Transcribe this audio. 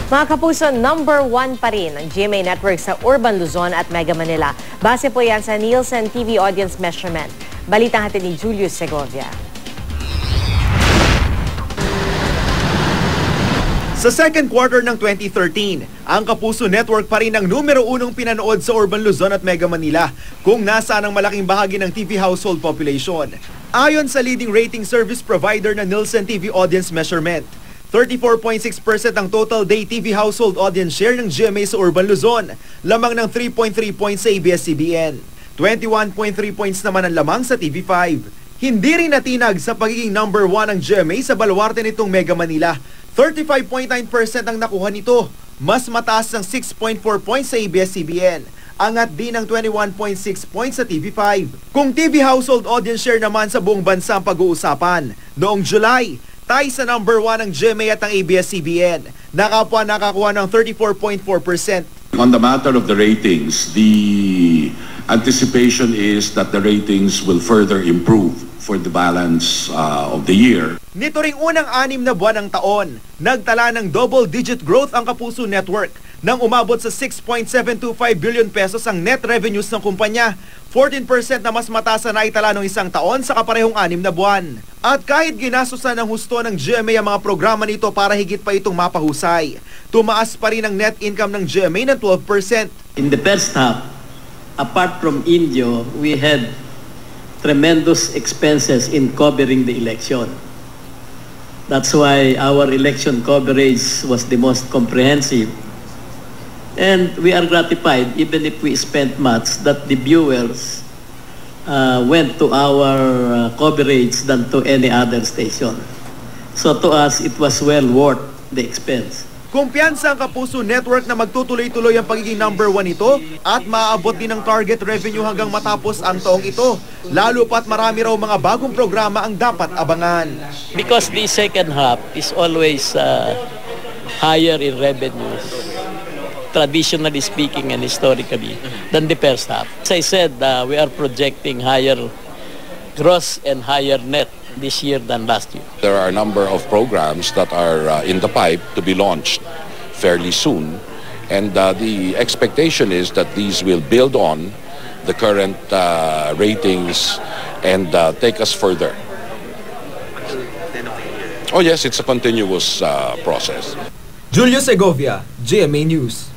Mga kapuso, #1 pa rin ang GMA Network sa Urban Luzon at Mega Manila. Base po yan sa Nielsen TV Audience Measurement. Balitang hatid ni Julius Segovia. Sa second quarter ng 2013, ang Kapuso Network pa rin ang numero 1 pinanood sa Urban Luzon at Mega Manila kung nasaan ang malaking bahagi ng TV household population. Ayon sa leading rating service provider na Nielsen TV Audience Measurement, 34.6% ang total day TV household audience share ng GMA sa Urban Luzon, lamang ng 3.3 points sa ABS-CBN. 21.3 points naman ang lamang sa TV5. Hindi rin natinag sa pagiging number 1 ang GMA sa baluarte nitong Mega Manila. 35.9% ang nakuha nito, mas mataas ng 6.4 points sa ABS-CBN. Angat din ng 21.6 points sa TV5. Kung TV household audience share naman sa buong bansa ang pag-uusapan, noong July, tayo sa number 1 ang GMA at ang ABS-CBN. Nakakuha ng 34.4%. On the matter of the ratings, the anticipation is that the ratings will further improve for the balance of the year. Nito ring unang 6 na buwan ng taon, nagtala ng double-digit growth ang Kapuso Network nang umabot sa 6.725 billion pesos ang net revenues ng kumpanya, 14% na mas mataas na naitala ng isang taon sa kaparehong 6 na buwan. At kahit ginastusan ng husto ng GMA ang mga programa nito para higit pa itong mapahusay, tumaas pa rin ang net income ng GMA ng 12%. In the first half, apart from Indio, we had tremendous expenses in covering the election. That's why our election coverage was the most comprehensive. And we are gratified, even if we spent much, that the viewers went to our coverage than to any other station. So to us, it was well worth the expense. Kumpiyansa ang Kapuso Network na magtutuloy-tuloy ang pagiging number 1 ito at maaabot din ang target revenue hanggang matapos ang taong ito. Lalo pa't marami raw mga bagong programa ang dapat abangan. Because the second half is always higher in revenues, traditionally speaking and historically, than the first half. As I said, we are projecting higher gross and higher net this year than last year. There are a number of programs that are in the pipe to be launched fairly soon, and the expectation is that these will build on the current ratings and take us further. Oh yes, it's a continuous process. Julius Segovia, GMA News.